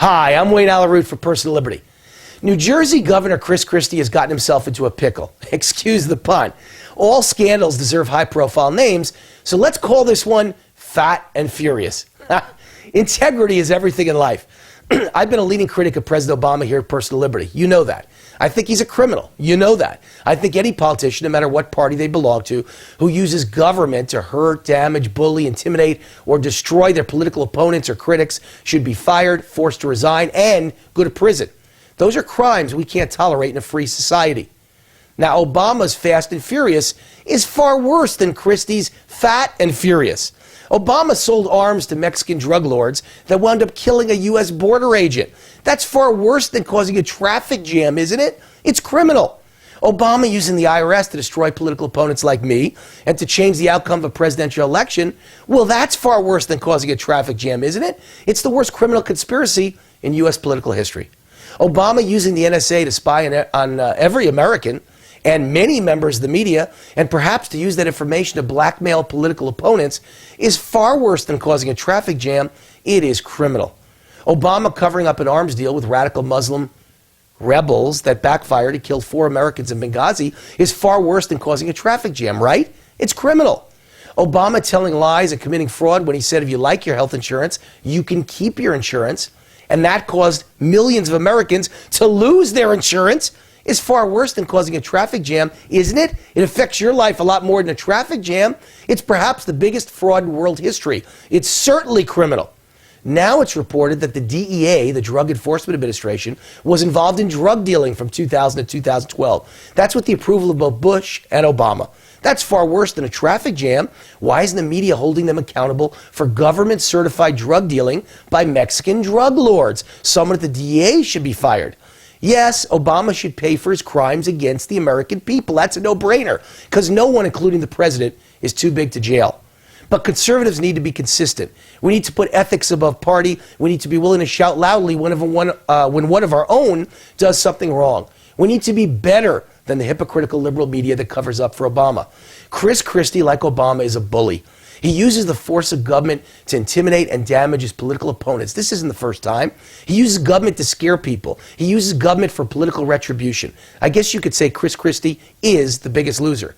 Hi, I'm Allyn Root for Personal Liberty. New Jersey Governor Chris Christie has gotten himself into a pickle. Excuse the pun. All scandals deserve high-profile names, so let's call this one Fat and Furious. Integrity is everything in life. I've been a leading critic of President Obama here at Personal Liberty. You know that. I think he's a criminal. You know that. I think any politician, no matter what party they belong to, who uses government to hurt, damage, bully, intimidate, or destroy their political opponents or critics should be fired, forced to resign, and go to prison. Those are crimes we can't tolerate in a free society. Now, Obama's Fast and Furious is far worse than Christie's Fat and Furious. Obama sold arms to Mexican drug lords that wound up killing a U.S. border agent. That's far worse than causing a traffic jam, isn't it? It's criminal. Obama using the IRS to destroy political opponents like me and to change the outcome of a presidential election, well, that's far worse than causing a traffic jam, isn't it? It's the worst criminal conspiracy in U.S. political history. Obama using the NSA to spy on every American and many members of the media, and perhaps to use that information to blackmail political opponents, is far worse than causing a traffic jam. It is criminal. Obama covering up an arms deal with radical Muslim rebels that backfired and killed 4 Americans in Benghazi is far worse than causing a traffic jam, right? It's criminal. Obama telling lies and committing fraud when he said if you like your health insurance, you can keep your insurance, and that caused millions of Americans to lose their insurance, is far worse than causing a traffic jam, isn't it? It affects your life a lot more than a traffic jam. It's perhaps the biggest fraud in world history. It's certainly criminal. Now it's reported that the DEA, the Drug Enforcement Administration, was involved in drug dealing from 2000 to 2012. That's with the approval of both Bush and Obama. That's far worse than a traffic jam. Why isn't the media holding them accountable for government-certified drug dealing by Mexican drug lords? Someone at the DEA should be fired. Yes, Obama should pay for his crimes against the American people. That's a no-brainer, because no one, including the president, is too big to jail. But conservatives need to be consistent. We need to put ethics above party. We need to be willing to shout loudly when one of our own does something wrong. We need to be better than the hypocritical liberal media that covers up for Obama. Chris Christie, like Obama, is a bully. He uses the force of government to intimidate and damage his political opponents. This isn't the first time. He uses government to scare people. He uses government for political retribution. I guess you could say Chris Christie is the biggest loser.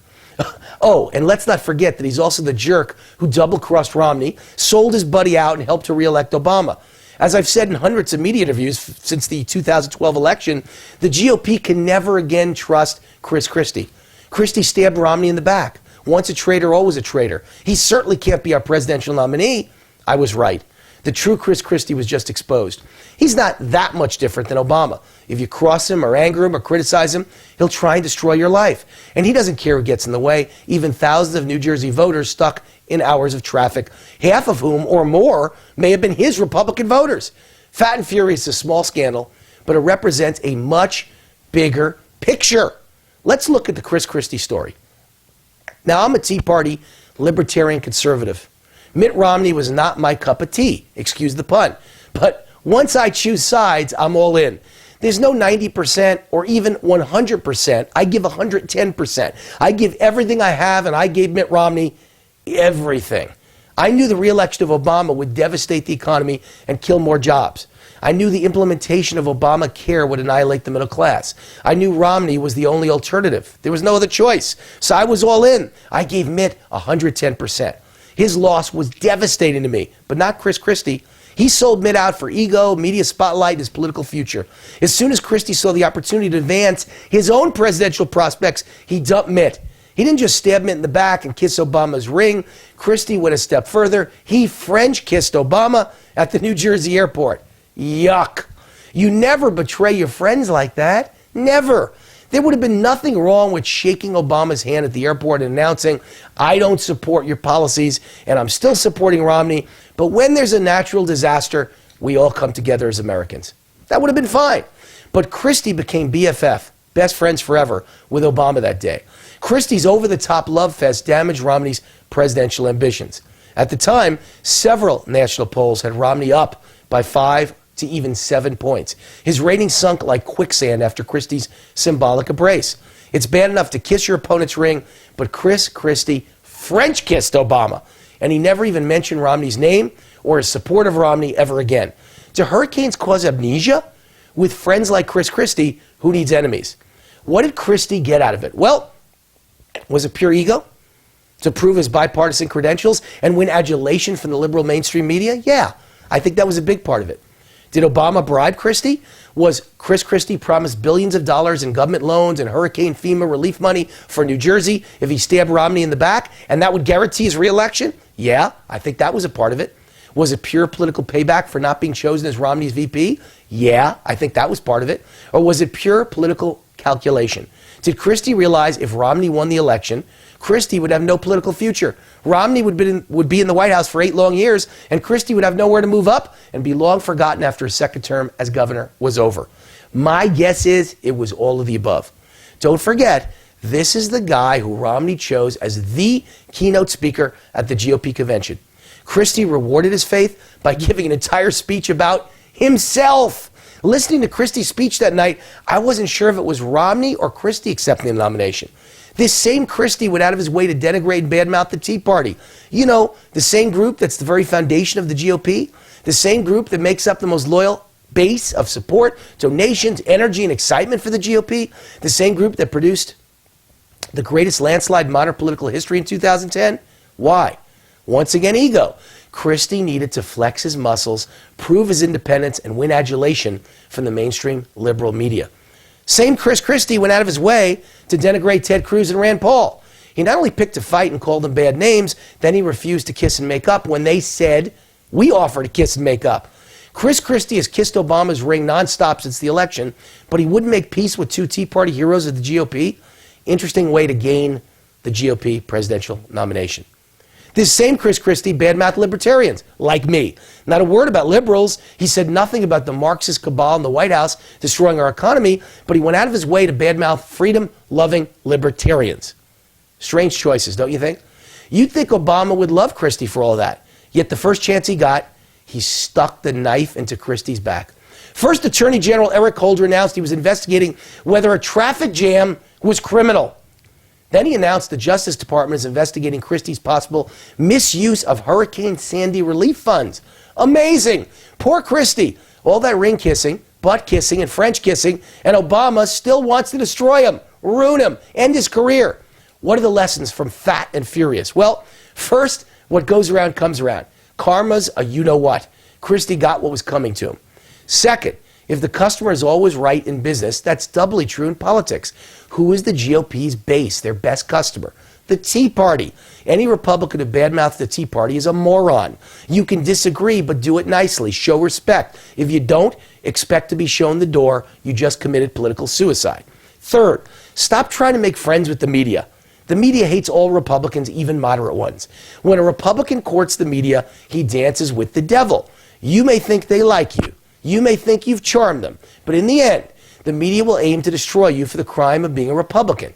Oh, and let's not forget that he's also the jerk who double-crossed Romney, sold his buddy out, and helped to re-elect Obama. As I've said in hundreds of media interviews since the 2012 election, the GOP can never again trust Chris Christie. Christie stabbed Romney in the back. Once a traitor, always a traitor. He certainly can't be our presidential nominee. I was right. The true Chris Christie was just exposed. He's not that much different than Obama. If you cross him or anger him or criticize him, he'll try and destroy your life. And he doesn't care who gets in the way, even thousands of New Jersey voters stuck in hours of traffic, half of whom or more may have been his Republican voters. Fat and Furious is a small scandal, but it represents a much bigger picture. Let's look at the Chris Christie story. Now, I'm a Tea Party libertarian conservative. Mitt Romney was not my cup of tea, excuse the pun. But once I choose sides, I'm all in. There's no 90% or even 100%. I give 110%. I give everything I have, and I gave Mitt Romney everything. I knew the re-election of Obama would devastate the economy and kill more jobs. I knew the implementation of Obamacare would annihilate the middle class. I knew Romney was the only alternative. There was no other choice. So I was all in. I gave Mitt 110%. His loss was devastating to me, but not Chris Christie. He sold Mitt out for ego, media spotlight, and his political future. As soon as Christie saw the opportunity to advance his own presidential prospects, he dumped Mitt. He didn't just stab Mitt in the back and kiss Obama's ring. Christie went a step further. He French kissed Obama at the New Jersey airport. Yuck. You never betray your friends like that. Never. There would have been nothing wrong with shaking Obama's hand at the airport and announcing, I don't support your policies and I'm still supporting Romney. But when there's a natural disaster, we all come together as Americans. That would have been fine. But Christie became BFF, best friends forever, with Obama that day. Christie's over-the-top love fest damaged Romney's presidential ambitions. At the time, several national polls had Romney up by 5 to even 7 points. His rating sunk like quicksand after Christie's symbolic embrace. It's bad enough to kiss your opponent's ring, but Chris Christie French kissed Obama, and he never even mentioned Romney's name or his support of Romney ever again. Do hurricanes cause amnesia? With friends like Chris Christie, who needs enemies? What did Christie get out of it? Well, was it pure ego? To prove his bipartisan credentials and win adulation from the liberal mainstream media? Yeah, I think that was a big part of it. Did Obama bribe Christie? Was Chris Christie promised billions of dollars in government loans and Hurricane FEMA relief money for New Jersey if he stabbed Romney in the back, and that would guarantee his reelection? Yeah, I think that was a part of it. Was it pure political payback for not being chosen as Romney's VP? Yeah, I think that was part of it. Or was it pure political calculation? Did Christie realize if Romney won the election, Christie would have no political future? Romney would be in the White House for 8 long years, and Christie would have nowhere to move up and be long forgotten after his second term as governor was over. My guess is it was all of the above. Don't forget, this is the guy who Romney chose as the keynote speaker at the GOP convention. Christie rewarded his faith by giving an entire speech about himself. Listening to Christie's speech that night, I wasn't sure if it was Romney or Christie accepting the nomination. This same Christie went out of his way to denigrate and badmouth the Tea Party. You know, the same group that's the very foundation of the GOP, the same group that makes up the most loyal base of support, donations, energy, and excitement for the GOP, the same group that produced the greatest landslide in modern political history in 2010. Why? Once again, ego. Christie needed to flex his muscles, prove his independence, and win adulation from the mainstream liberal media. Same Chris Christie went out of his way to denigrate Ted Cruz and Rand Paul. He not only picked a fight and called them bad names, then he refused to kiss and make up when they said, we offer to kiss and make up. Chris Christie has kissed Obama's ring nonstop since the election, but he wouldn't make peace with 2 Tea Party heroes of the GOP. Interesting way to gain the GOP presidential nomination. This same Chris Christie badmouthed libertarians, like me. Not a word about liberals. He said nothing about the Marxist cabal in the White House destroying our economy, but he went out of his way to badmouth freedom-loving libertarians. Strange choices, don't you think? You'd think Obama would love Christie for all that. Yet the first chance he got, he stuck the knife into Christie's back. First, Attorney General Eric Holder announced he was investigating whether a traffic jam was criminal. Then he announced the Justice Department is investigating Christie's possible misuse of Hurricane Sandy relief funds. Amazing! Poor Christie. All that ring kissing, butt kissing, and French kissing, and Obama still wants to destroy him, ruin him, end his career. What are the lessons from Fat and Furious? Well, first, what goes around comes around. Karma's a you-know-what. Christie got what was coming to him. Second, if the customer is always right in business, that's doubly true in politics. Who is the GOP's base, their best customer? The Tea Party. Any Republican who badmouths the Tea Party is a moron. You can disagree, but do it nicely. Show respect. If you don't, expect to be shown the door. You just committed political suicide. Third, stop trying to make friends with the media. The media hates all Republicans, even moderate ones. When a Republican courts the media, he dances with the devil. You may think they like you. You may think you've charmed them. But in the end, the media will aim to destroy you for the crime of being a Republican.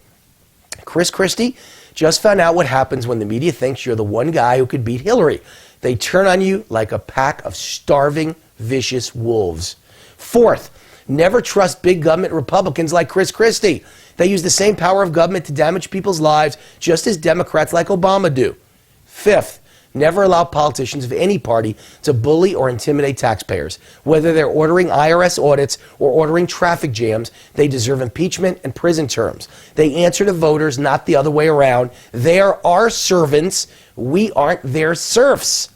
Chris Christie just found out what happens when the media thinks you're the one guy who could beat Hillary. They turn on you like a pack of starving, vicious wolves. Fourth, never trust big government Republicans like Chris Christie. They use the same power of government to damage people's lives, just as Democrats like Obama do. Fifth, never allow politicians of any party to bully or intimidate taxpayers. Whether they're ordering IRS audits or ordering traffic jams, they deserve impeachment and prison terms. They answer to voters, not the other way around. They are our servants. We aren't their serfs.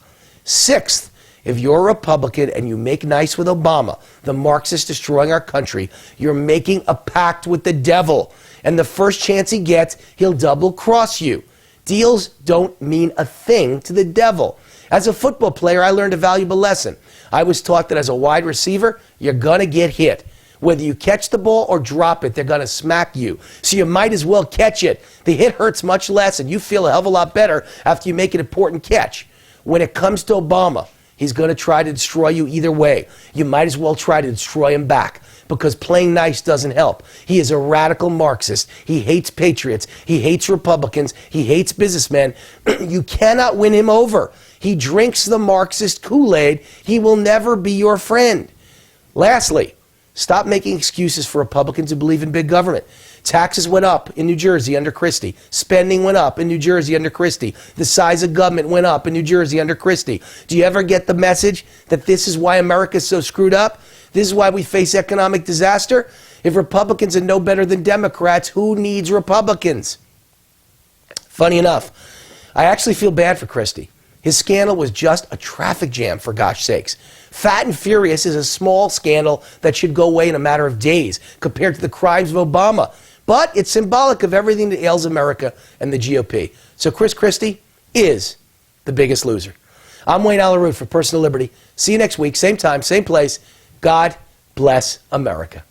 Sixth, if you're a Republican and you make nice with Obama, the Marxist destroying our country, you're making a pact with the devil. And the first chance he gets, he'll double-cross you. Deals don't mean a thing to the devil. As a football player, I learned a valuable lesson. I was taught that as a wide receiver, you're going to get hit. Whether you catch the ball or drop it, they're going to smack you. So you might as well catch it. The hit hurts much less, and you feel a hell of a lot better after you make an important catch. When it comes to Obama, he's going to try to destroy you either way. You might as well try to destroy him back, because playing nice doesn't help. He is a radical Marxist. He hates patriots. He hates Republicans. He hates businessmen. You cannot win him over. He drinks the Marxist Kool-Aid. He will never be your friend. Lastly, stop making excuses for Republicans who believe in big government. Taxes went up in New Jersey under Christie. Spending went up in New Jersey under Christie. The size of government went up in New Jersey under Christie. Do you ever get the message that this is why America is so screwed up? This is why we face economic disaster? If Republicans are no better than Democrats, who needs Republicans? Funny enough, I actually feel bad for Christie. His scandal was just a traffic jam, for gosh sakes. Fat and Furious is a small scandal that should go away in a matter of days compared to the crimes of Obama. But it's symbolic of everything that ails America and the GOP. So Chris Christie is the biggest loser. I'm Allyn Root for Personal Liberty. See you next week, same time, same place. God bless America.